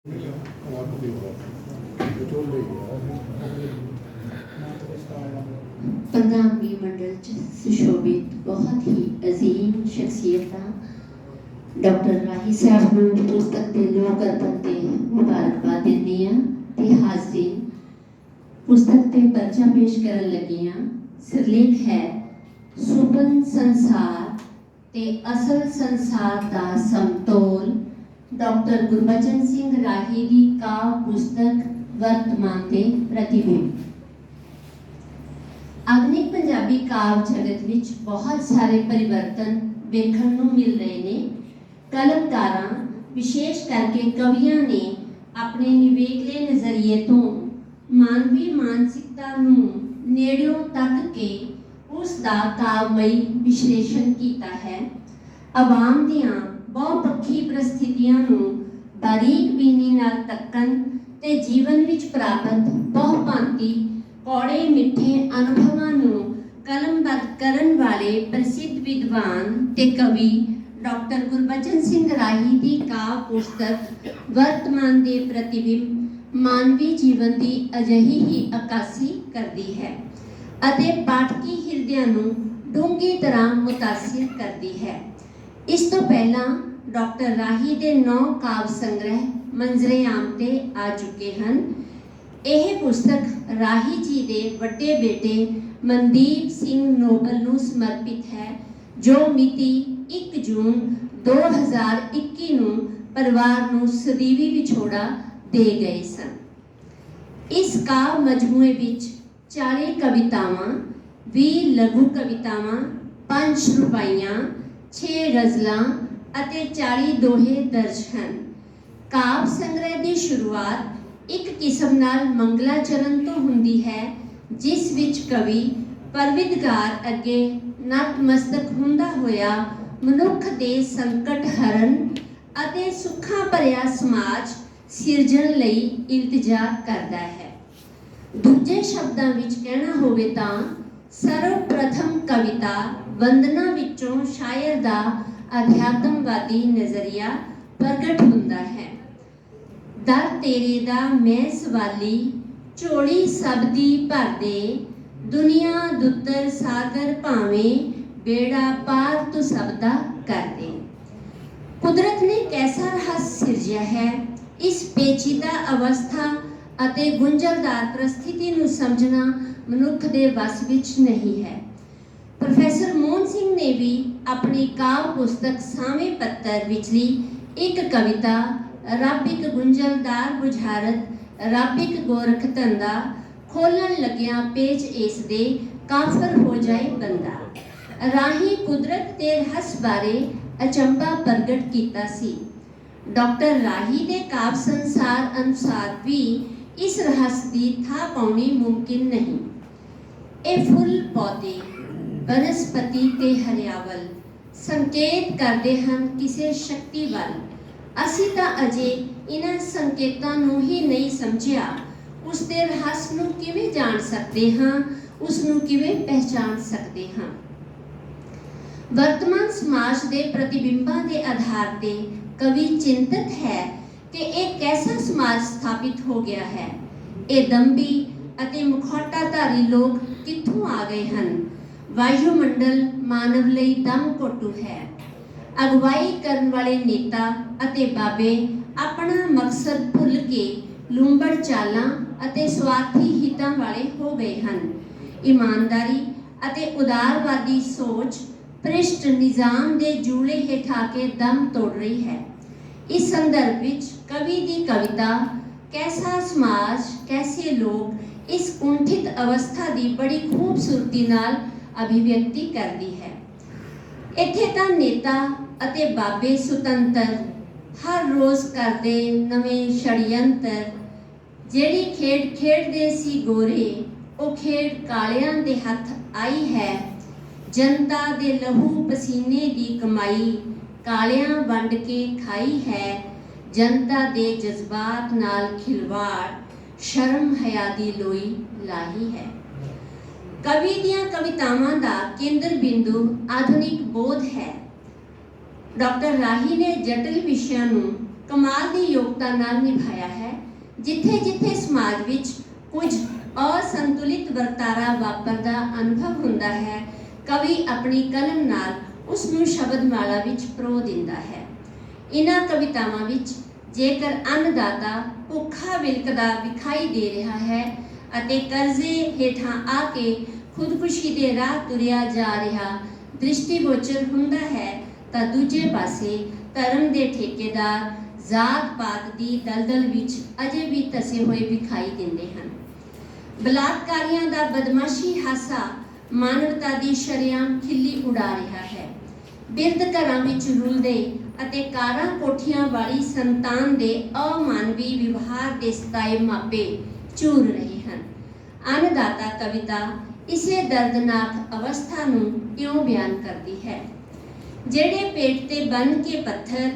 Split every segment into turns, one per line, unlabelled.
प्रधानगी मंडल च सुशोभित बहुत ही अजीम शख्सियत डॉक्टर राही साहब को पुस्तक के लोक अर्पण से मुबारकबाद दिंदी ते हाज़रीन पुस्तक ते पर्चा पेश करन लगी सिरलेख है सुपन संसार ते असल संसार दा समतोल डॉक्टर गुरबचन सिंह राही दी काव्य पुस्तक वर्तमान के प्रतिबिंब। आधुनिक पंजाबी काव्य जगत विच बहुत सारे परिवर्तन देखने को मिल रहे ने। कलमकारां विशेष करके कवियां ने अपने निवेकले नज़रिए तो मानवी मानसिकता नूं नेड़ियों तक के उसका काव्यमई विश्लेषण किया है। आवाम दियां बहुपक्षी परिस्थितियां नूं बारीक बीनी नाल तक्कन ते जीवन विच प्राप्त बहुभांति कौड़े मिठे अनुभवां नूं कलमबद्ध करन वाले प्रसिद्ध विद्वान ते कवि डॉक्टर गुरबचन सिंह राही दी काव्य पुस्तक वर्तमान दे प्रतिबिंब मानवी जीवन की अजिही ही अक्कासी करती है अते पाठकी हिरदियां नूं डूंगी तरह मुतासिर करती है। इस तो पहला डॉक्टर राही दे 9 काव्य संग्रह मंजरे आम ते आ चुके हैं। यह पुस्तक राही जी दे वड्डे बेटे मनदीप सिंह नोबल नूं समर्पित है जो मिति 1 जून 2021 नूं परिवार नूं सदीवी विछोड़ा दे गए सन। इस काव्य मजमूए विच 40 कवितावां 20 लघु कवितावां 5 रुबाइयां 6 गज़लां अते 40 दोहे दर्ज हैं। काव्य संग्रह की शुरुआत एक किस्म नाल मंगलाचरण तो हुंदी है जिस विच कवि परविदगार अगे नतमस्तक हुंदा होया मनुख दे संकट हरण अते सुखां भरिया समाज सिरजण लई इल्तिजा करदा है। दूजे शब्दां विच कहना होवे तां सर्वप्रथम कविता वंदना विचों शायर दा अध्यात्मवादी नज़रिया प्रगट हुंदा है। दर तेरे दा मैं सवाली झोली सब दी भर दे दुनिया दुत्तर सागर भावें बेड़ा पार तू सब दा कर दे। कुदरत ने कैसा रहस्य सिरजिया है। इस पेचीदा अवस्था अते गुंजलदार परिस्थिति नूं समझना मनुख दे वस विच नहीं है। प्रोफेसर मोहन सिंह ने भी अपनी काव्य पुस्तक सावें पत्तर विचली एक कविता रब एक गुंजलदार बुझारत रब एक गोरख धंदा खोलन लग्या पेच इस दे काफर हो जाए बंदा राही कुदरत ते रहस्य बारे अचंभा प्रगट कीता सी। डॉक्टर राही दे काव्य संसार अनुसार भी इस रहस्य की था पाउनी मुमकिन नहीं। ए फुल पौधे वनस्पति ते हरियावल संकेत करते हैं किसी शक्ति वाल। असी तां अजे इन्हां संकेतां नूं ही नहीं समझिया उस दे रहस्य नूं किवें जान सकते हाँ उस नूं किवें पहचान सकते हाँ। वर्तमान समाज के प्रतिबिंबां के आधार ते कवि चिंतित है कि एक कैसा समाज स्थापित हो गया है। ये दंभी अते मुखौटाधारी लोग कित्थों आ गए हैं। वायुमंडल मानव लई दम घोटू है। अगवाई करन वाले नेता अते बाबे अपना मकसद भुल के लुंबड़ चालां अते स्वार्थी हितां वाले हो गए हैं। ईमानदारी अते उदारवादी सोच भ्रिष्ट निजाम दे जूले हेठा के दम तोड़ रही है। इस संदर्भ विच कवि दी कविता कैसा समाज कैसे लोग इस कुंठित अवस्था की बड़ी खूबसूरती नाल अभिव्यक्ति करती है। इत्थे तां नेता अते बाबे सुतंत्र हर रोज़ करदे नवें षडयंत्र जेड़ी खेड खेडदे सी गोरे ओ खेड कालियां दे हथ आई है। जनता दे लहू पसीने दी कमाई कालियां वंड के खाई है। जनता दे जज्बात नाल खिलवाड़ शर्म हया दी लोई लाही है। कवि दियां कवितावां दा केंद्र बिंदु आधुनिक बोध है। डॉक्टर राही ने जटिल विषयां नूं ਕਮਾਲ ਦੀ ਯੋਗਤਾ ਨਾਲ ਨਿਭਾਇਆ ਹੈ। ਜਿੱਥੇ ਜਿੱਥੇ ਸਮਾਜ ਵਿੱਚ ਕੁਝ ਅਸੰਤੁਲਿਤ ਵਰਤਾਰਾ ਵਾਪਰਦਾ ਅਨੁਭਵ ਹੁੰਦਾ ਹੈ, ਕਵੀ ਆਪਣੀ ਕਲਮ ਨਾਲ ਉਸ ਨੂੰ ਸ਼ਬਦਮਾਲਾ ਵਿੱਚ ਪਰੋ ਦਿੰਦਾ ਹੈ। ਇਹਨਾਂ ਕਵਿਤਾਵਾਂ ਵਿੱਚ ਜੇਕਰ ਅੰਨਦਾਤਾ ਭੁੱਖਾ ਵਿਲਕਦਾ ਵਿਖਾਈ ਦੇ ਰਿਹਾ ਹੈ ਅਤੇ ਕਰਜ਼ੇ ਹੇਠਾਂ ਆ ਕੇ ਖੁਦਕੁਸ਼ੀ ਦੇ ਰਾਹ ਤੁਰਿਆ ਜਾ ਰਿਹਾ ਦ੍ਰਿਸ਼ਟੀਗੋਚਰ ਹੁੰਦਾ ਹੈ, ਤਾਂ ਦੂਜੇ ਪਾਸੇ ਧਰਮ ਦੇ ਠੇਕੇਦਾਰ ਜ਼ਾਤ ਪਾਤ ਦੀ ਦਲਦਲ ਵਿੱਚ ਅਜੇ ਵੀ ਧਸੇ ਹੋਏ ਵਿਖਾਈ ਦਿੰਦੇ ਹਨ। ਬਲਾਤਕਾਰੀਆਂ ਦਾ ਬਦਮਾਸ਼ੀ ਹਾਸਾ ਮਾਨਵਤਾ ਦੀ ਸ਼ਰੇਆਮ ਖਿੱਲੀ ਉਡਾ ਰਿਹਾ ਹੈ। ਬਿਰਧ ਘਰਾਂ ਵਿੱਚ ਰੁਲਦੇ ਅਤੇ ਕਾਰਾਂ ਕੋਠੀਆਂ ਵਾਲੀ ਸੰਤਾਨ ਦੇ ਅਮਾਨਵੀ ਵਿਵਹਾਰ ਦੇ ਸਤਾਏ ਮਾਪੇ ਝੂਰ ਰਹੇ ਹਨ। ਅੰਨਦਾਤਾ ਕਵਿਤਾ ਇਸੇ ਦਰਦਨਾਕ ਅਵਸਥਾ ਨੂੰ ਕਿਉਂ ਬਿਆਨ ਕਰਦੀ ਹੈ? ਜਿਹੜੇ ਪੇਟ ਤੇ ਬੰਨ ਕੇ ਪੱਥਰ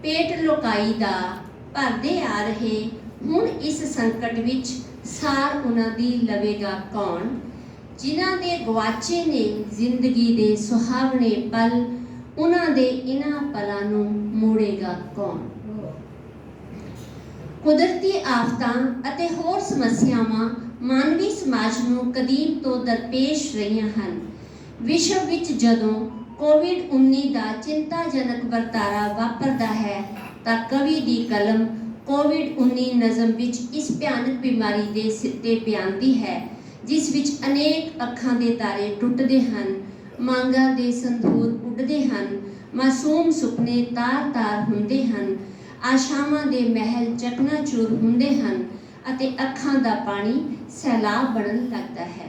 ਪੇਟ ਲੋਕਾਈ ਦਾ ਭਰਦੇ ਆ ਰਹੇ, ਹੁਣ ਇਸ ਸੰਕਟ ਵਿੱਚ ਸਾਰ ਉਹਨਾਂ ਦੀ ਲਵੇਗਾ ਕੌਣ? ਜਿਨ੍ਹਾਂ ਦੇ ਗਵਾਚੇ ਨੇ ਜ਼ਿੰਦਗੀ ਦੇ ਸੁਹਾਵਣੇ ਪਲ, ਉਹਨਾਂ ਦੇ ਇਹਨਾਂ ਪਲਾਂ ਨੂੰ ਮੋੜੇਗਾ ਕੌਣ? ਕੁਦਰਤੀ ਆਫਤਾਂ ਅਤੇ ਹੋਰ ਸਮੱਸਿਆਵਾਂ ਮਾਨਵੀ ਸਮਾਜ ਨੂੰ ਕਦੀਮ ਤੋਂ ਦਰਪੇਸ਼ ਰਹੀਆਂ ਹਨ। ਵਿਸ਼ਵ ਵਿੱਚ ਜਦੋਂ ਕੋਵਿਡ-19 ਦਾ ਚਿੰਤਾਜਨਕ ਵਰਤਾਰਾ ਵਾਪਰਦਾ ਹੈ, ਤਾਂ ਕਵੀ ਦੀ ਕਲਮ ਕੋਵਿਡ-19 ਨਜ਼ਮ ਵਿੱਚ ਇਸ ਭਿਆਨਕ ਬਿਮਾਰੀ ਦੇ ਸਿੱਟੇ ਬਿਆਨਦੀ ਹੈ, ਜਿਸ ਵਿੱਚ ਅਨੇਕ ਅੱਖਾਂ ਦੇ ਤਾਰੇ ਟੁੱਟਦੇ ਹਨ, ਮੰਗਾਂ ਦੇ ਸੰਧੂਰ ਉੱਡਦੇ ਹਨ, ਮਾਸੂਮ ਸੁਪਨੇ ਤਾਰ-ਤਾਰ ਹੁੰਦੇ ਹਨ, ਆਸ਼ਾਵਾਂ ਦੇ ਮਹਿਲ ਚਕਨਾਚੂਰ ਹੁੰਦੇ ਹਨ ਅਤੇ ਅੱਖਾਂ ਦਾ ਪਾਣੀ ਸੈਲਾਬ ਬਣਨ ਲੱਗਦਾ ਹੈ।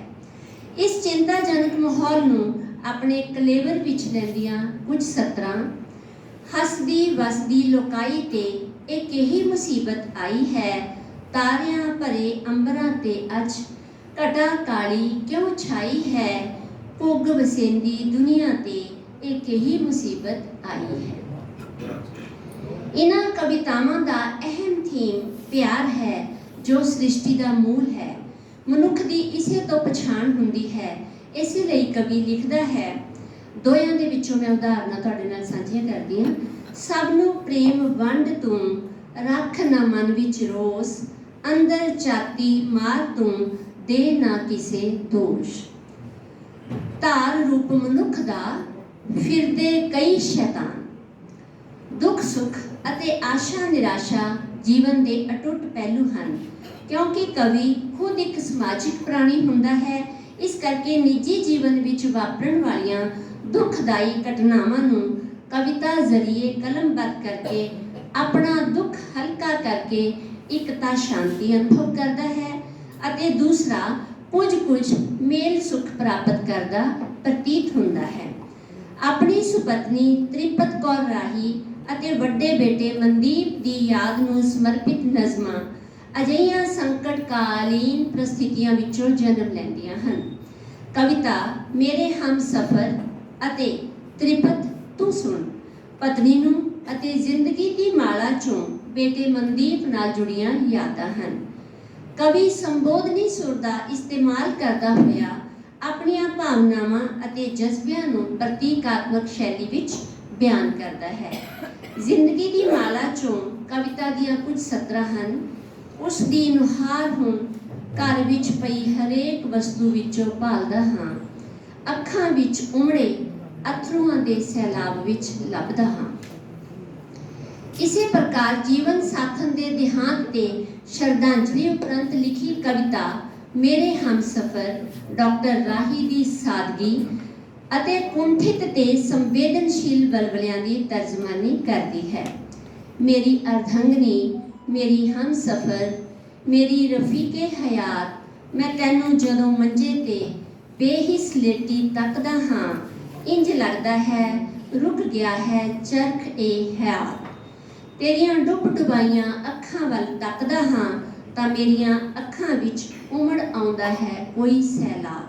ਇਸ ਚਿੰਤਾਜਨਕ ਮਾਹੌਲ ਨੂੰ ਆਪਣੇ ਕਲੇਵਰ ਵਿੱਚ ਲੈਂਦੀਆਂ ਕੁਝ ਸਤਰਾਂ, ਹੱਸਦੀ ਵਸਦੀ ਲੋਕਾਈ ਤੇ ਇੱਕ ਇਹੀ ਮੁਸੀਬਤ ਆਈ ਹੈ, ਤਾਰਿਆਂ ਭਰੇ ਅੰਬਰਾਂ ਤੇ ਅੱਜ ਘਟਾ ਕਾਲੀ ਕਿਉਂ ਛਾਈ ਹੈ, ਕੁੱਗ ਵਸੇਂਦੀ ਦੁਨੀਆ ਤੇ ਇੱਕ ਇਹੀ ਮੁਸੀਬਤ ਆਈ ਹੈ। ਇਹਨਾਂ ਕਵਿਤਾਵਾਂ ਦਾ ਅਹਿਮ ਥੀਮ ਪਿਆਰ ਹੈ, ਜੋ ਸ੍ਰਿਸ਼ਟੀ ਦਾ ਮੂਲ ਹੈ। ਮਨੁੱਖ ਦੀ ਇਸੇ ਤੋਂ ਪਛਾਣ ਹੁੰਦੀ ਹੈ। ਇਸੇ ਲਈ ਕਵੀ ਲਿਖਦਾ ਹੈ, ਦੋਹਾਂ ਦੇ ਵਿੱਚੋਂ ਮੈਂ ਉਦਾਹਰਨਾਂ ਤੁਹਾਡੇ ਨਾਲ ਸਾਂਝੀਆਂ ਕਰਦੀ ਹਾਂ। ਸਭ ਨੂੰ ਪ੍ਰੇਮ ਵੰਡ ਤੂੰ, ਰੱਖ ਨਾ ਮਨ ਵਿੱਚ ਰੋਸ, ਅੰਦਰ ਚਾਤੀ ਮਾਰ ਤੂੰ, ਦੇ ਨਾ ਕਿਸੇ ਦੋਸ਼। ਧਾਰ ਰੂਪ ਮਨੁੱਖ ਦਾ ਫਿਰਦੇ ਕਈ ਸ਼ੈਤਾਨ, ਦੁੱਖ ਸੁੱਖ ਅਤੇ ਆਸ਼ਾ ਨਿਰਾਸ਼ਾ ਜੀਵਨ ਦੇ ਅਟੁੱਟ ਪਹਿਲੂ ਹਨ। ਕਿਉਂਕਿ ਕਵੀ ਖੁਦ ਇੱਕ ਸਮਾਜਿਕ ਪ੍ਰਾਣੀ ਹੁੰਦਾ ਹੈ, ਇਸ ਕਰਕੇ ਨਿੱਜੀ ਜੀਵਨ ਵਿੱਚ ਵਾਪਰਨ ਵਾਲੀਆਂ ਦੁਖਦਾਈ ਘਟਨਾਵਾਂ ਨੂੰ ਕਵਿਤਾ ਜ਼ਰੀਏ ਕਲਮਬੱਧ ਕਰਕੇ ਆਪਣਾ ਦੁੱਖ ਹਲਕਾ ਕਰਕੇ ਇੱਕ ਤਾਂ ਸ਼ਾਂਤੀ ਅਨੁਭਵ ਕਰਦਾ ਹੈ ਅਤੇ ਦੂਸਰਾ ਕੁਝ ਮੇਲ ਸੁੱਖ ਪ੍ਰਾਪਤ ਕਰਦਾ ਪ੍ਰਤੀਤ ਹੁੰਦਾ ਹੈ। ਆਪਣੀ ਸੁਪਤਨੀ ਤ੍ਰਿਪਤ ਕੌਰ ਰਾਹੀ ਅਤੇ ਵੱਡੇ ਬੇਟੇ ਮਨਦੀਪ ਦੀ ਯਾਦ ਨੂੰ ਸਮਰਪਿਤ ਨਜ਼ਮਾਂ ਅਜਿਹੀਆਂ ਸੰਕਟਕਾਲੀਨ ਪ੍ਰਸਥਿਤੀਆਂ ਵਿੱਚੋਂ ਜਨਮ ਲੈਂਦੀਆਂ ਹਨ। ਕਵਿਤਾ ਮੇਰੇ ਹਮਸਫਰ ਅਤੇ ਤ੍ਰਿਪਤ ਤੂੰ ਸੁਣ ਪਤਨੀ ਨੂੰ ਅਤੇ ਜ਼ਿੰਦਗੀ ਦੀ ਮਾਲਾ ਚੋਂ ਬੇਟੇ ਮਨਦੀਪ ਨਾਲ ਜੁੜੀਆਂ ਯਾਦਾਂ ਹਨ। ਕਵੀ ਸੰਬੋਧਨੀ ਸੁਰ ਦਾ ਇਸਤੇਮਾਲ ਕਰਦਾ ਹੋਇਆ ਆਪਣੀਆਂ ਭਾਵਨਾਵਾਂ ਅਤੇ ਜਜ਼ਬਿਆਂ ਨੂੰ ਪ੍ਰਤੀਕਾਤਮਕ ਸ਼ੈਲੀ ਵਿੱਚ ਬਿਆਨ ਕਰਦਾ ਹੈ। ਜ਼ਿੰਦਗੀ ਦੀ ਮਾਲਾ ਚੋਂ ਕਵਿਤਾ ਦੀਆਂ ਕੁਝ ਸਤਰਾਂ ਹਨ। ਉਸ ਦੀ ਨੁਹਾਰ ਹੁਣ ਘਰ ਵਿੱਚ ਪਈ ਹਰੇਕ ਵਸਤੂ ਵਿੱਚੋਂ ਭਾਲਦਾ ਹਾਂ, ਅੱਖਾਂ ਵਿੱਚ ਉਮੜੇ ਅਥਰੂਆਂ ਦੇ ਸੈਲਾਬ ਵਿੱਚ ਲੱਭਦਾ ਹਾਂ। ਇਸੇ ਪ੍ਰਕਾਰ ਜੀਵਨ ਸਾਥਣ ਦੇ ਦੇਹਾਂਤ ਤੇ ਸ਼ਰਧਾਂਜਲੀ ਉਪਰੰਤ ਲਿਖੀ ਕਵਿਤਾ ਮੇਰੇ ਹਮਸਫਰ ਡਾਕਟਰ ਰਾਹੀ ਦੀ ਸਾਦਗੀ ਅਤੇ ਕੁੰਠਿਤ ਤੇ ਸੰਵੇਦਨਸ਼ੀਲ ਬਲਬਲਿਆਂ ਦੀ ਤਰਜਮਾਨੀ ਕਰਦੀ ਹੈ। ਮੇਰੀ ਅਰਧੰਗਨੀ, ਮੇਰੀ ਹਮਸਫਰ, ਮੇਰੀ ਰਫੀਕੇ ਹਯਾਤ, ਮੈਂ ਤੈਨੂੰ ਜਦੋਂ ਮੰਜੇ ਤੇ ਬੇਹਿੱਸ ਲੇਟੀ ਤੱਕਦਾ ਹਾਂ, ਇੰਜ ਲੱਗਦਾ ਹੈ ਰੁਕ ਗਿਆ ਹੈ ਚਰਖ ਇਹ ਹਯਾਤ। ਤੇਰੀਆਂ ਡੁੱਬ ਡੁਬਾਈਆਂ ਅੱਖਾਂ ਵੱਲ ਤੱਕਦਾ ਹਾਂ ਤਾਂ ਮੇਰੀਆਂ ਅੱਖਾਂ ਵਿੱਚ ਉਮੜ ਆਉਂਦਾ ਹੈ ਕੋਈ ਸੈਲਾਬ।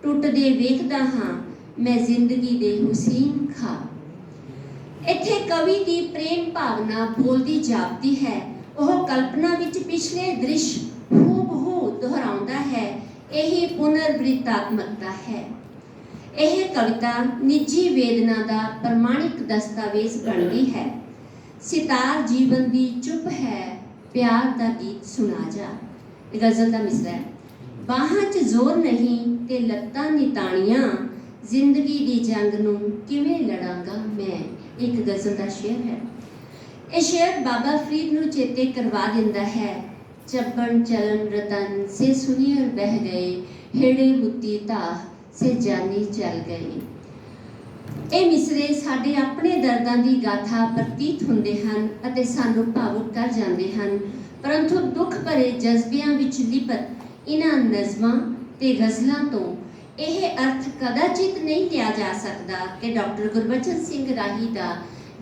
ਟੁੱਟਦੇ ਵੇਖਦਾ ਹਾਂ ਮੈਂ ਜ਼ਿੰਦਗੀ ਦੇ ਹੁਸੀਨ ਖਾਬ। ਇੱਥੇ ਕਵੀ ਦੀ ਪ੍ਰੇਮ ਭਾਵਨਾ ਬੋਲਦੀ ਜਾਪਦੀ ਹੈ। ਉਹ ਕਲਪਨਾ ਵਿੱਚ ਪਿਛਲੇ ਦ੍ਰਿਸ਼ ਹੂਬਹੂ ਦੁਹਰਾਉਂਦਾ ਹੈ। ਇਹੀ ਪੁਨਰਵ੍ਰਿਤਾਤਮਕਤਾ ਹੈ। ਇਹ ਕਵਿਤਾ ਨਿੱਜੀ ਵੇਦਨਾ ਦਾ ਪ੍ਰਮਾਣਿਕ ਦਸਤਾਵੇਜ਼ ਬਣਦੀ ਹੈ। सितार जीवन दी चुप है, प्यार दा गीत सुना जा। गज़ल दा मिसरा है। बाहां च जोर नहीं ते लत्तां नी ताणियां, जिंदगी दी जंग नूं किवें लड़ांगा मैं। एक गज़ल दा शेर है। ये शेर बाबा फरीद नूं चेते करवा दिंदा है। चब्बन चलन रतन से सुनियर बह गए, हेड़े मुत्ती ताह से जानी चल गए। ਇਹ ਮਿਸਰੇ ਸਾਡੇ ਆਪਣੇ ਦਰਦਾਂ ਦੀ ਗਾਥਾ ਪ੍ਰਤੀਤ ਹੁੰਦੇ ਹਨ ਅਤੇ ਸਾਨੂੰ ਭਾਵੁਕ ਕਰ ਜਾਂਦੇ ਹਨ, ਪਰੰਤੂ ਦੁੱਖ ਭਰੇ ਜਜ਼ਬਿਆਂ ਵਿੱਚ ਲਿਪਤ ਇਹਨਾਂ ਨਜ਼ਮਾਂ ਤੇ ਗਜ਼ਲਾਂ ਤੋਂ ਇਹ ਅਰਥ ਕਦਾਚਿਤ ਨਹੀਂ ਲਿਆ ਜਾ ਸਕਦਾ ਕਿ ਡਾਕਟਰ ਗੁਰਬਚਨ ਸਿੰਘ ਰਾਹੀ ਦਾ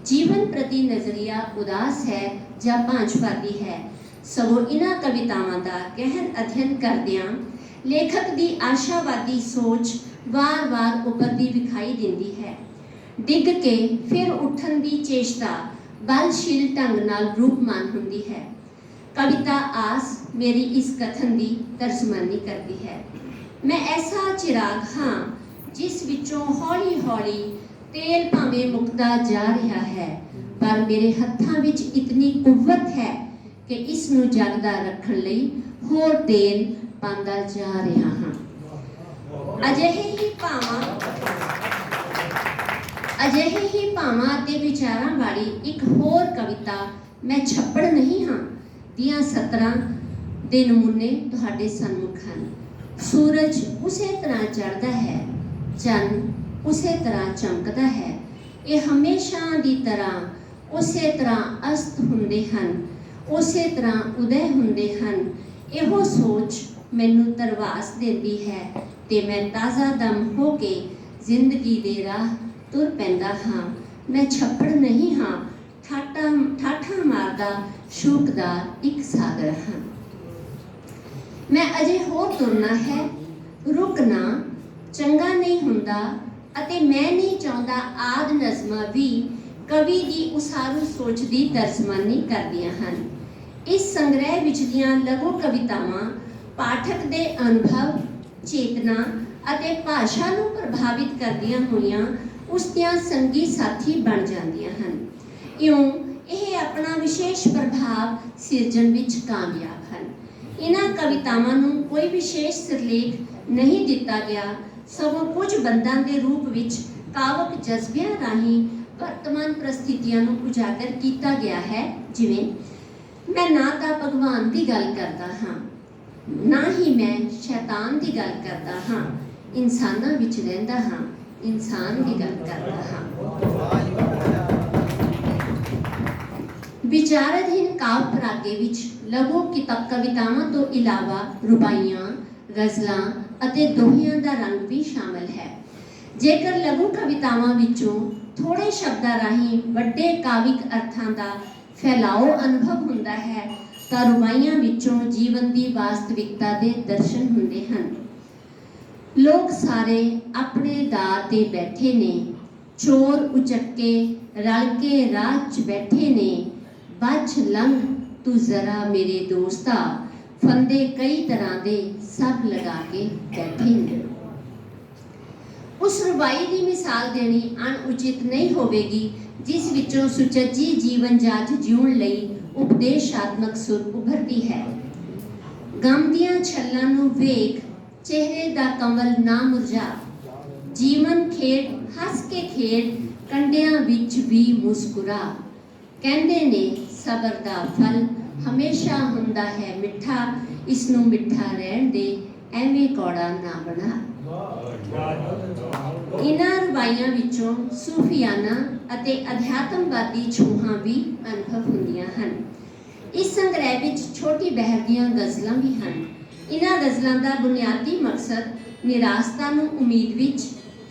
ਜੀਵਨ ਪ੍ਰਤੀ ਨਜ਼ਰੀਆ ਉਦਾਸ ਹੈ ਜਾਂ ਭਾਂਜਵਾਦੀ ਹੈ। ਸਗੋਂ ਇਹਨਾਂ ਕਵਿਤਾਵਾਂ ਦਾ ਗਹਿਨ ਅਧਿਐਨ ਕਰਦਿਆਂ ਲੇਖਕ ਦੀ ਆਸ਼ਾਵਾਦੀ ਸੋਚ ਵਾਰ-ਵਾਰ ਉੱਭਰਦੀ ਵਿਖਾਈ ਦਿੰਦੀ ਹੈ। ਡਿੱਗ ਕੇ ਫਿਰ ਉੱਠਣ ਦੀ ਚੇਸ਼ਟਾ ਬਲਸ਼ੀਲ ਢੰਗ ਨਾਲ ਰੂਪਮਾਨ ਹੁੰਦੀ ਹੈ। ਕਵਿਤਾ ਆਸ ਮੇਰੀ ਇਸ ਕਥਨ ਦੀ ਤਰਜਮਾਨੀ ਕਰਦੀ ਹੈ। ਮੈਂ ਐਸਾ ਚਿਰਾਗ ਹਾਂ ਜਿਸ ਵਿੱਚੋਂ ਹੌਲੀ-ਹੌਲੀ ਤੇਲ ਭਾਵੇਂ ਮੁੱਕਦਾ ਜਾ ਰਿਹਾ ਹੈ, ਪਰ ਮੇਰੇ ਹੱਥਾਂ ਵਿੱਚ ਇਤਨੀ ਕੁਵਤ ਹੈ ਕਿ ਇਸ ਨੂੰ ਜਗਦਾ ਰੱਖਣ ਲਈ ਹੋਰ ਤੇਲ ਪਾਉਂਦਾ ਜਾ ਰਿਹਾ ਹਾਂ। ਅਜਿਹੇ ਹੀ ਭਾਵਾਂ ਅਤੇ ਵਿਚਾਰਾਂ ਵਾਲੀ ਇੱਕ ਹੋਰ ਕਵਿਤਾ ਮੈਂ ਛੱਪੜ ਨਹੀਂ ਹਾਂ ਦੀਆਂ ਸਤਰਾਂ ਦੇ ਨਮੂਨੇ ਤੁਹਾਡੇ ਸਨਮੁਖ ਹਨ। ਸੂਰਜ ਉਸੇ ਤਰ੍ਹਾਂ ਚੜ੍ਹਦਾ ਹੈ, ਚੰਨ ਉਸੇ ਤਰ੍ਹਾਂ ਚਮਕਦਾ ਹੈ, ਇਹ ਹਮੇਸ਼ਾ ਦੀ ਤਰ੍ਹਾਂ ਉਸੇ ਤਰ੍ਹਾਂ ਅਸਤ ਹੁੰਦੇ ਹਨ, ਉਸੇ ਤਰ੍ਹਾਂ ਉਦੈ ਹੁੰਦੇ ਹਨ। ਇਹੋ ਸੋਚ ਮੈਨੂੰ ਧਰਵਾਸ ਦਿੰਦੀ ਹੈ ਤੇ ਮੈਂ ਤਾਜ਼ਾ ਦਮ ਹੋ ਕੇ ਜ਼ਿੰਦਗੀ ਦੇ ਰਾਹ ਤੁਰ ਪੈਂਦਾ ਹਾਂ। ਮੈਂ ਛੱਪੜ ਨਹੀਂ ਹਾਂ, ਠਾਠਾਂ ਮਾਰਦਾ ਸ਼ੂਕ ਦਾ ਇੱਕ ਸਾਗਰ ਹਾਂ। ਮੈਂ ਅਜੇ ਹੋਰ ਤੁਰਨਾ ਹੈ, ਰੁਕਣਾ ਚੰਗਾ ਨਹੀਂ ਹੁੰਦਾ ਅਤੇ ਮੈਂ ਨਹੀਂ ਚਾਹੁੰਦਾ ਆਦਿ ਨਜ਼ਮਾਂ ਵੀ ਕਵੀ ਦੀ ਉਸਾਰੂ ਸੋਚ ਦੀ ਤਰਜਮਾਨੀ ਕਰਦੀਆਂ ਹਨ। ਇਸ ਸੰਗ੍ਰਹਿ ਵਿਚਲੀਆਂ ਲਘੂ ਕਵਿਤਾਵਾਂ ਪਾਠਕ ਦੇ ਅਨੁਭਵ, ਚੇਤਨਾ ਅਤੇ ਭਾਸ਼ਾ ਨੂੰ ਪ੍ਰਭਾਵਿਤ ਕਰਦੀਆਂ ਹੋਈਆਂ ਉਸ ਦੀਆਂ ਸੰਗੀ ਸਾਥੀ ਬਣ ਜਾਂਦੀਆਂ ਹਨ। ਇਉਂ ਇਹ ਆਪਣਾ ਵਿਸ਼ੇਸ਼ ਪ੍ਰਭਾਵ ਸਿਰਜਣ ਵਿੱਚ ਕਾਮਯਾਬ ਹਨ। ਇਹਨਾਂ ਕਵਿਤਾਵਾਂ ਨੂੰ ਕੋਈ ਵਿਸ਼ੇਸ਼ ਸਿਰਲੇਖ ਨਹੀਂ ਦਿੱਤਾ ਗਿਆ, ਸਗੋਂ ਕੁਝ ਬੰਦਾਂ ਦੇ ਰੂਪ ਵਿੱਚ ਕਾਵਕ ਜਜ਼ਬਿਆਂ ਰਾਹੀਂ ਵਰਤਮਾਨ ਪ੍ਰਸਥਿਤੀਆਂ ਨੂੰ ਉਜਾਗਰ ਕੀਤਾ ਗਿਆ ਹੈ। ਜਿਵੇਂ ਮੈਂ ਨਾ ਤਾਂ ਭਗਵਾਨ ਦੀ ਗੱਲ ਕਰਦਾ ਹਾਂ, ਨਾ ਹੀ ਮੈਂ ਸ਼ੈਤਾਨ ਦੀ ਗੱਲ ਕਰਦਾ ਹਾਂ, ਇਨਸਾਨਾਂ ਵਿੱਚ ਰਹਿੰਦਾ ਹਾਂ, ਇਨਸਾਨ ਦੀ ਗੱਲ ਕਰਦਾ ਹਾਂ। ਵਿਚਾਰ ਅਧੀਨ ਕਾਵਿ ਪਰਾਗੇ ਵਿੱਚ ਲਘੂ ਕਵਿਤਾਵਾਂ ਤੋਂ ਇਲਾਵਾ ਰੁਬਾਈਆਂ, ਗਜ਼ਲਾਂ ਅਤੇ ਦੋਹਿਆਂ ਦਾ ਰੰਗ ਵੀ ਸ਼ਾਮਲ ਹੈ। ਜੇਕਰ ਲਘੂ ਕਵਿਤਾਵਾਂ ਵਿੱਚੋਂ ਥੋੜੇ ਸ਼ਬਦਾਂ ਰਾਹੀਂ ਵੱਡੇ ਕਾਵਿਕ ਅਰਥਾਂ ਦਾ ਫੈਲਾਓ ਅਨੁਭਵ ਹੁੰਦਾ ਹੈ, ਤਾਂ ਰੁਬਾਈਆਂ ਵਿੱਚੋਂ ਜੀਵਨ ਦੀ ਵਾਸਤਵਿਕਤਾ ਦੇ ਦਰਸ਼ਨ ਹੁੰਦੇ ਹਨ। ਲੋਕ ਸਾਰੇ ਆਪਣੇ ਦਾਅ ਤੇ ਬੈਠੇ ਨੇ, ਚੋਰ ਉਚੱਕੇ ਰਲ ਕੇ ਰਾਹ 'ਚ ਬੈਠੇ ਨੇ, ਬਚ ਲੰਘ ਤੂੰ ਜ਼ਰਾ ਮੇਰੇ ਦੋਸਤਾ, ਫੰਦੇ ਕਈ ਤਰ੍ਹਾਂ ਦੇ ਸਭ ਲਗਾ ਕੇ ਬੈਠੇ ਨੇ। ਉਸ ਰੁਬਾਈ ਦੀ ਮਿਸਾਲ ਦੇਣੀ ਅਣਉਚਿਤ ਨਹੀਂ ਹੋਵੇਗੀ ਜਿਸ ਵਿੱਚੋਂ ਸੁਚੱਜੀ ਜੀਵਨ ਜਾਂਚ ਜਿਉਣ ਲਈ ਉਪਦੇਸ਼ਾਤਮਕ ਸੁਰ ਉੱਭਰਦੀ ਹੈ। ਗਮ ਦੀਆਂ ਛੱਲਾਂ ਨੂੰ ਵੇਖ, ਚਿਹਰੇ ਦਾ ਕੰਵਲ ਨਾ ਮੁਰਝਾ, ਜੀਵਨ ਖੇਡ ਹੱਸ ਕੇ ਖੇਡ, ਕੰਡਿਆਂ ਵਿੱਚ ਵੀ ਮੁਸਕਰਾ। ਕਹਿੰਦੇ ਨੇ ਸਬਰ ਦਾ ਫਲ ਹਮੇਸ਼ਾ ਹੁੰਦਾ ਹੈ ਮਿੱਠਾ, ਇਸ ਨੂੰ ਮਿੱਠਾ ਰਹਿਣ ਦੇ, ਐਵੇਂ ਕੌੜਾ ਨਾ ਬਣਾ। ਇਹਨਾਂ ਰਵਾਈਆਂ ਵਿੱਚੋਂ ਸੂਫੀਆਨਾ ਅਤੇ ਅਧਿਆਤਮਵਾਦੀ ਛੂਹਾਂ ਵੀ ਅਨੁਭਵ ਹੁੰਦੀਆਂ ਹਨ। ਇਸ ਸੰਗ੍ਰਹਿ ਵਿੱਚ ਛੋਟੀ ਬਹਿਰ ਦੀਆਂ ਗਜ਼ਲਾਂ ਵੀ ਹਨ। ਇਹਨਾਂ ਗਜ਼ਲਾਂ ਦਾ ਬੁਨਿਆਦੀ ਮਕਸਦ ਨਿਰਾਸਤਾ ਨੂੰ ਉਮੀਦ ਵਿੱਚ,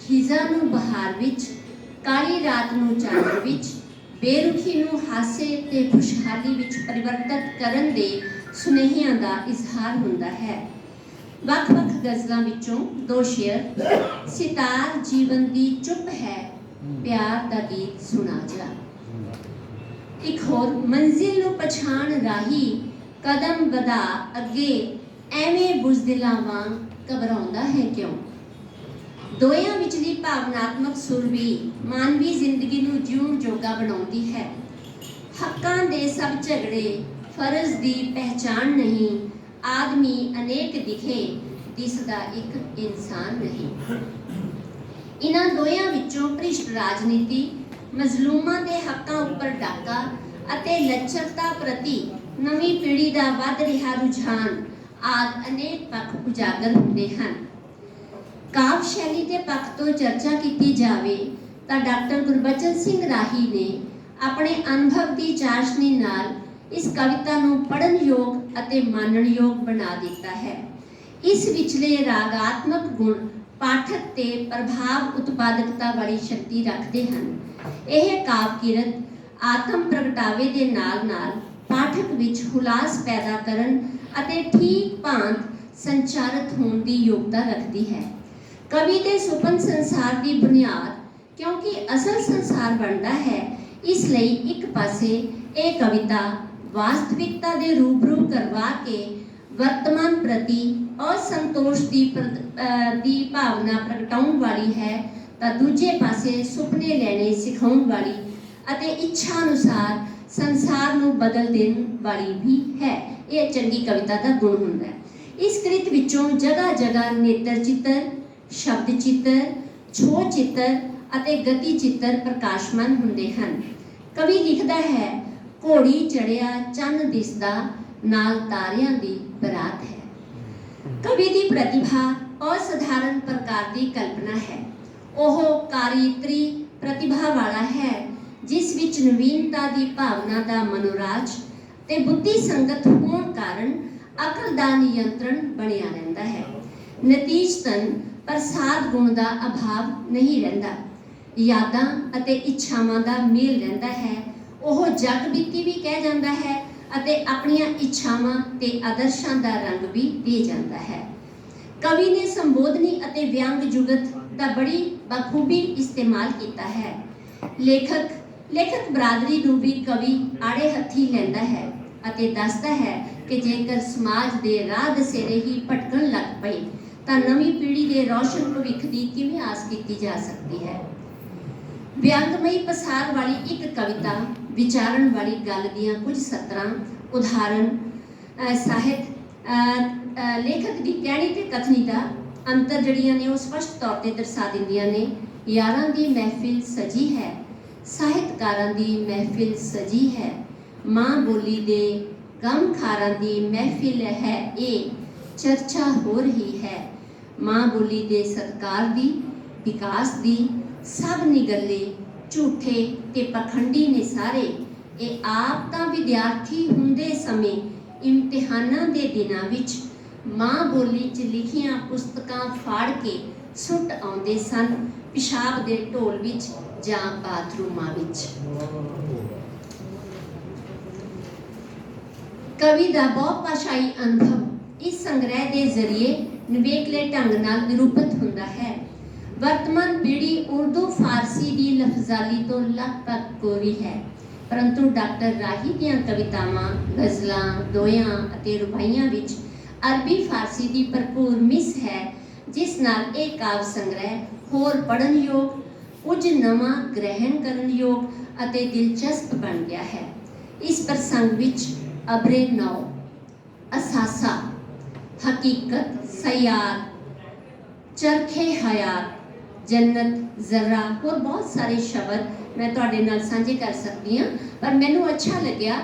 ਖਿਜ਼ਾ ਨੂੰ ਬਹਾਰ ਵਿੱਚ, ਕਾਲੀ ਰਾਤ ਨੂੰ ਚਾਨਣ ਵਿੱਚ, ਬੇਰੁਖੀ ਨੂੰ ਹਾਸੇ ਤੇ ਖੁਸ਼ਹਾਲੀ ਵਿੱਚ ਪਰਿਵਰਤਿਤ ਕਰਨ ਦੇ ਸੁਨੇਹਿਆਂ ਦਾ ਇਜ਼ਹਾਰ ਹੁੰਦਾ ਹੈ। ਵੱਖ-ਵੱਖ ਗਜ਼ਲਾਂ ਵਿੱਚੋਂ ਦੋ ਸ਼ੇਰ, ਸਿਤਾਰ ਜੀਵਨ ਦੀ ਚੁੱਪ ਹੈ, ਪਿਆਰ ਦਾ ਗੀਤ ਸੁਣਾ ਜਾ। ਇੱਕ ਹੋਰ, ਮੰਜ਼ਿਲ ਨੂੰ ਪਛਾਣ ਰਾਹੀ, ਕਦਮ ਵਧਾ ਅੱਗੇ, ਐਵੇਂ ਬੁਜ਼ਦਿਲਾਂ ਵਾਂਗ ਘਬਰਾਉਂਦਾ ਹੈ ਕਿਉਂ। ਦੋਹਾਂ ਵਿਚਲੀ ਭਾਵਨਾਤਮਕ ਸੁਰ ਵੀ ਮਾਨਵੀ ਜ਼ਿੰਦਗੀ ਨੂੰ ਜਿਉਣ ਜੋਗਾ ਬਣਾਉਂਦੀ ਹੈ। हक्कां दे सब झगड़े फर्ज दी पहचान नहीं, आदमी अनेक दिखे दिसदा एक इंसान नहीं। इन्हां दोयां विचों भ्रिष्ट राजनीति, मजलूमां दे हक्कां उपर डाका ਅਤੇ ਲੱਚਰਤਾ ਪ੍ਰਤੀ ਨਵੀਂ ਪੀੜ੍ਹੀ ਦਾ ਵੱਧ ਰਿਹਾ ਰੁਝਾਨ ਆਦਿ ਅਨੇਕ ਪੱਖ ਉਜਾਗਰ ਹੁੰਦੇ ਹਨ। ਕਾਵਿ ਸ਼ੈਲੀ ਦੇ ਪੱਖ ਤੋਂ ਚਰਚਾ ਕੀਤੀ ਜਾਵੇ ਤਾਂ ਡਾਕਟਰ ਗੁਰਬਚਨ ਸਿੰਘ ਰਾਹੀ ਨੇ ਆਪਣੇ ਅਨੁਭਵ ਦੀ ਚਾਸ਼ਨੀ ਨਾਲ ਇਸ ਕਵਿਤਾ ਨੂੰ ਪੜ੍ਹਨ ਯੋਗ ਅਤੇ ਮਾਨਣ ਯੋਗ ਬਣਾ ਦਿੱਤਾ ਹੈ। ਇਸ ਵਿਚਲੇ ਰਾਗਾਤਮਕ ਗੁਣ ਪਾਠਕ ਤੇ ਪ੍ਰਭਾਵ ਉਤਪਾਦਕਤਾ ਵਾਲੀ ਸ਼ਕਤੀ ਰੱਖਦੇ ਹਨ। ਇਹ ਕਾਵਿ ਕਿਰਤ ਆਤਮ ਪ੍ਰਗਟਾਵੇ ਦੇ ਨਾਲ ਪਾਠਕ ਵਿੱਚ ਹੁਲਾਸ ਪੈਦਾ ਕਰਨ ਅਤੇ ਠੀਕ ਭਾਂਤ ਸੰਚਾਰਿਤ ਹੋਣ ਦੀ ਯੋਗਤਾ ਰੱਖਦੀ ਹੈ। ਕਵੀ ਦੇ ਸੁਪਨ ਸੰਸਾਰ ਦੀ ਬੁਨਿਆਦ ਕਿਉਂਕਿ ਅਸਲ ਸੰਸਾਰ ਬਣਦਾ ਹੈ, ਇਸ ਲਈ ਇੱਕ ਪਾਸੇ ਇਹ ਕਵਿਤਾ ਵਾਸਤਵਿਕਤਾ ਦੇ ਰੂਬਰੂ ਕਰਵਾ ਕੇ ਵਰਤਮਾਨ ਪ੍ਰਤੀ ਅਸੰਤੋਸ਼ ਦੀ ਭਾਵਨਾ ਪ੍ਰਗਟਾਉਣ ਵਾਲੀ ਹੈ, ਤਾਂ ਦੂਜੇ ਪਾਸੇ ਸੁਪਨੇ ਲੈਣੇ ਸਿਖਾਉਣ ਵਾਲੀ ਅਤੇ ਇੱਛਾ ਅਨੁਸਾਰ ਸੰਸਾਰ ਨੂੰ ਬਦਲ ਦੇਣ ਵਾਲੀ ਵੀ ਹੈ। ਇਹ ਚੰਗੀ ਕਵਿਤਾ ਦਾ ਗੁਣ ਹੁੰਦਾ ਹੈ। ਇਸ ਕ੍ਰਿਤ ਵਿੱਚੋਂ ਜਗ੍ਹਾ ਜਗ੍ਹਾ ਨੇਤਰ ਚਿੱਤਰ, ਸ਼ਬਦ ਚਿੱਤਰ, ਛੋਹ ਚਿੱਤਰ ਅਤੇ ਗਤੀ ਚਿੱਤਰ ਪ੍ਰਕਾਸ਼ਮਾਨ ਹੁੰਦੇ ਹਨ। ਕਵੀ ਲਿਖਦਾ ਹੈ, ਘੋੜੀ ਚੜਿਆ ਚੰਨ ਦਿਸਦਾ ਨਾਲ ਤਾਰਿਆਂ ਦੀ ਬਰਾਤ ਹੈ। ਕਵੀ ਦੀ ਪ੍ਰਤਿਭਾ ਅਸਧਾਰਨ ਪ੍ਰਕਾਰ ਦੀ ਕਲਪਨਾ ਹੈ। ਉਹ ਕਾਰੀਤਰੀ ਪ੍ਰਤਿਭਾ ਵਾਲਾ ਹੈ, ਜਿਸ ਵਿੱਚ ਨਵੀਨਤਾ ਦੀ ਭਾਵਨਾ ਦਾ ਮਨੋਰਾਜ ਤੇ ਬੁੱਧੀ ਸੰਗਤ ਹੋਣ ਕਾਰਨ ਅਕਲ ਦਾ ਨਿਯੰਤਰਣ ਬਣਿਆ ਰਹਿੰਦਾ ਹੈ। ਨਤੀਜਤਨ ਪ੍ਰਸਾਦ ਗੁਣ ਦਾ ਅਭਾਵ ਨਹੀਂ ਰਹਿੰਦਾ, ਯਾਦਾਂ ਅਤੇ ਇੱਛਾਵਾਂ ਦਾ ਮੇਲ ਰਹਿੰਦਾ ਹੈ। ਉਹ ਜਗ ਬੀਤੀ ਵੀ ਕਹਿ ਜਾਂਦਾ ਹੈ ਅਤੇ ਆਪਣੀਆਂ ਇੱਛਾਵਾਂ ਤੇ ਆਦਰਸ਼ਾਂ ਦਾ ਰੰਗ ਵੀ ਦੇ ਜਾਂਦਾ ਹੈ। ਕਵੀ ਨੇ ਸੰਬੋਧਨੀ ਅਤੇ ਵਿਅੰਗ ਜੁਗਤ ਦਾ ਬੜੀ ਬਖੂਬੀ ਇਸਤੇਮਾਲ ਕੀਤਾ ਹੈ। ਲੇਖਕ ਬਰਾਦਰੀ ਨੂੰ ਵੀ ਕਵੀ ਆੜੇ ਹੱਥੀ ਲੈਂਦਾ ਹੈ ਅਤੇ ਦੱਸਦਾ ਹੈ ਕਿ ਜੇਕਰ ਸਮਾਜ ਦੇ ਰਾਹ ਦਸੇਰੇ ਹੀ ਭਟਕਣ ਲੱਗ ਪਏ ਤਾਂ ਨਵੀਂ ਪੀੜ੍ਹੀ ਦੇ ਰੌਸ਼ਨ ਭਵਿੱਖ ਦੀ ਕਿਵੇਂ ਆਸ ਕੀਤੀ ਜਾ ਸਕਦੀ ਹੈ। ਵਿਅੰਗਮਈ ਪਸਾਰ ਵਾਲੀ ਇੱਕ ਕਵਿਤਾ ਵਿਚਾਰਨ ਵਾਲੀ ਗੱਲ ਦੀਆਂ ਕੁਝ ਸਤਰਾਂ ਉਦਾਹਰਨ ਲੇਖਕ ਦੀ ਕਹਿਣੀ ਤੇ ਕਥਨੀ ਦਾ ਅੰਤਰ ਜਿਹੜੀਆਂ ਨੇ ਉਹ ਸਪਸ਼ਟ ਤੌਰ ਤੇ ਦਰਸਾ ਦਿੰਦੀਆਂ ਨੇ। ਯਾਰਾਂ ਦੀ ਮਹਿਫਿਲ ਸਜੀ ਹੈ, ਸਾਹਿਤਕਾਰਾਂ ਦੀ ਮਹਿਫਿਲ ਸਜੀ ਹੈ, ਮਾਂ ਬੋਲੀ ਦੇ ਗਮਖਾਰਾਂ ਦੀ ਮਹਿਫਿਲ ਹੈ, ਇਹ ਚਰਚਾ ਹੋ ਰਹੀ ਹੈ। ਮਾਂ ਬੋਲੀ ਦੇ ਸਤਿਕਾਰ ਦੀ, ਵਿਕਾਸ ਦੀ ਸਭ ਨਿਗਲੇ ਝੂਠੇ ਤੇ ਪਖੰਡੀ ਨੇ ਸਾਰੇ। ਇਹ ਆਪ ਤਾਂ ਵਿਦਿਆਰਥੀ ਹੁੰਦੇ ਸਮੇਂ ਇਮਤਿਹਾਨਾਂ ਦੇ ਦਿਨਾਂ ਵਿੱਚ ਮਾਂ ਬੋਲੀ 'ਚ ਲਿਖੀਆਂ ਪੁਸਤਕਾਂ ਫਾੜ ਕੇ ਸੁੱਟ ਆਉਂਦੇ ਸਨ, ਪਿਸ਼ਾਬ ਦੇ ਢੋਲ ਵਿੱਚ ਜਾਂ ਬਾਥਰੂਮਾਂ ਵਿੱਚ। ਕਵੀ ਦਾ ਬਹੁਭਾਸ਼ਾਈ ਅਨੁਭਵ ਇਸ ਸੰਗ੍ਰਹਿ ਦੇ ਜ਼ਰੀਏ ਨਿਵੇਕਲੇ ਢੰਗ ਨਾਲ ਨਿਰੂਪਿਤ ਹੁੰਦਾ ਹੈ। ਵਰਤਮਾਨ ਪੀੜ੍ਹੀ ਉਰਦੂ ਫਾਰਸੀ ਦੀ ਲਫ਼ਜ਼ਾਲੀ ਤੋਂ ਲਗਭਗ ਕੋਰੀ ਹੈ, ਪਰੰਤੂ ਡਾਕਟਰ ਰਾਹੀ ਦੀਆਂ ਕਵਿਤਾਵਾਂ, ਗਜ਼ਲਾਂ, ਦੋਹਿਆਂ ਅਤੇ ਰੁਬਾਈਆਂ ਵਿੱਚ ਅਰਬੀ ਫਾਰਸੀ ਦੀ ਭਰਪੂਰ ਮਿਸ ਹੈ, ਜਿਸ ਨਾਲ ਇਹ ਕਾਵਿ ਸੰਗ੍ਰਹਿ ਹੋਰ ਪੜ੍ਹਨ ਯੋਗ, ਕੁਝ ਨਵਾਂ ਗ੍ਰਹਿਣ ਕਰਨ ਯੋਗ ਅਤੇ ਦਿਲਚਸਪ ਬਣ ਗਿਆ ਹੈ। ਇਸ ਪ੍ਰਸੰਗ ਵਿੱਚ ਅਬਰੇ ਨੌ, ਅਸਾਸਾ, ਹਕੀਕਤ, ਸਯਾਦ, ਚਰਖੇ ਹਯਾਤ, ਜੰਨਤ, ਜ਼ਰਾ ਹੋਰ ਬਹੁਤ ਸਾਰੇ ਸ਼ਬਦ ਮੈਂ ਤੁਹਾਡੇ ਨਾਲ ਸਾਂਝੇ ਕਰ ਸਕਦੀ ਹਾਂ, ਪਰ ਮੈਨੂੰ ਅੱਛਾ ਲੱਗਿਆ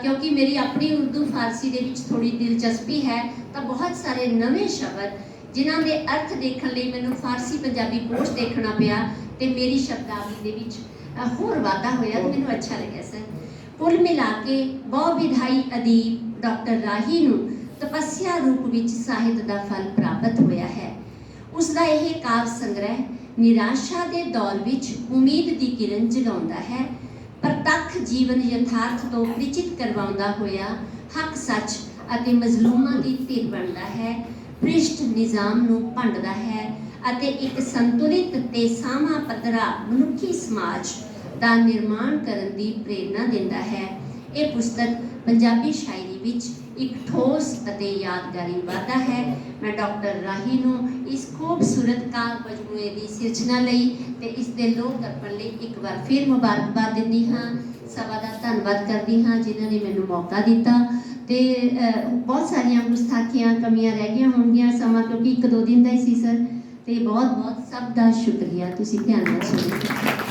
ਕਿਉਂਕਿ ਮੇਰੀ ਆਪਣੀ ਉਰਦੂ ਫਾਰਸੀ ਦੇ ਵਿੱਚ ਥੋੜੀ ਦਿਲਚਸਪੀ ਹੈ, ਤਾਂ ਬਹੁਤ ਸਾਰੇ ਨਵੇਂ ਸ਼ਬਦ ਜਿਨ੍ਹਾਂ ਦੇ ਅਰਥ ਦੇਖਣ ਲਈ ਮੈਨੂੰ ਫਾਰਸੀ ਪੰਜਾਬੀ ਕੋਸ਼ ਦੇਖਣਾ ਪਿਆ ਤੇ ਮੇਰੀ ਸ਼ਬਦਾਵਲੀ ਦੇ ਵਿੱਚ ਹੋਰ ਵਾਧਾ ਹੋਇਆ ਤੇ ਮੈਨੂੰ ਅੱਛਾ ਲੱਗਿਆ ਸਰ। ਕੁੱਲ ਮਿਲਾ ਕੇ ਬਹੁ ਵਿਧਾਈ ਅਦੀਬ ਡਾਕਟਰ ਰਾਹੀ ਨੂੰ ਤਪੱਸਿਆ ਰੂਪ ਵਿੱਚ ਸਾਹਿਤ ਦਾ ਫਲ ਪ੍ਰਾਪਤ ਹੋਇਆ ਹੈ। ਉਸ ਦਾ ਇਹ ਕਾਵਿ ਸੰਗ੍ਰਹਿ ਨਿਰਾਸ਼ਾ ਦੇ ਦੌਰ ਵਿੱਚ ਉਮੀਦ ਦੀ ਕਿਰਨ ਜਗਾਉਂਦਾ ਹੈ, ਪ੍ਰਤੱਖ ਜੀਵਨ ਯਥਾਰਥ ਤੋਂ ਪਰਿਚਿਤ ਕਰਵਾਉਂਦਾ ਹੋਇਆ ਹੱਕ, ਸੱਚ ਅਤੇ ਮਜ਼ਲੂਮਾਂ ਦੀ ਧਿਰ ਬਣਦਾ ਹੈ, ਭ੍ਰਿਸ਼ਟ ਨਿਜ਼ਾਮ ਨੂੰ ਭੰਡਦਾ ਹੈ ਅਤੇ ਇੱਕ ਸੰਤੁਲਿਤ ਤੇ ਸਾਮਾ ਪੱਧਰਾ ਮਨੁੱਖੀ ਸਮਾਜ ਦਾ ਨਿਰਮਾਣ ਕਰਨ ਦੀ ਪ੍ਰੇਰਨਾ ਦਿੰਦਾ ਹੈ। ਇਹ ਪੁਸਤਕ ਪੰਜਾਬੀ ਸ਼ਾਇਰੀ ਵਿੱਚ ਇੱਕ ਠੋਸ ਅਤੇ ਯਾਦਗਾਰੀ ਵਾਧਾ ਹੈ। ਮੈਂ ਡਾਕਟਰ ਰਾਹੀ ਨੂੰ ਇਸ ਖੂਬਸੂਰਤ ਕਾਵਿ ਮਜਮੂਏ ਦੀ ਸਿਰਜਣਾ ਲਈ ਤੇ ਇਸ ਦੇ ਲੋਕ ਅਰਪਣ ਲਈ ਇੱਕ ਵਾਰ ਫਿਰ ਮੁਬਾਰਕਬਾਦ ਦਿੰਦੀ ਹਾਂ। ਸਭਾ ਦਾ ਧੰਨਵਾਦ ਕਰਦੀ ਹਾਂ ਜਿਨ੍ਹਾਂ ਨੇ ਮੈਨੂੰ ਮੌਕਾ ਦਿੱਤਾ। ਤੇ ਬਹੁਤ ਸਾਰੀਆਂ ਗੁਸਤਾਖੀਆਂ ਕਮੀਆਂ ਰਹਿ ਗਈਆਂ ਹੋਣਗੀਆਂ, ਸਮਾਂ ਕਿਉਂਕਿ 1-2 ਦਿਨ ਦਾ ਹੀ ਸੀ ਸਰ। ਤੇ ਬਹੁਤ ਬਹੁਤ ਸਭ ਦਾ ਸ਼ੁਕਰੀਆ, ਤੁਸੀਂ ਧਿਆਨ ਨਾਲ ਸੁਣਿਆ।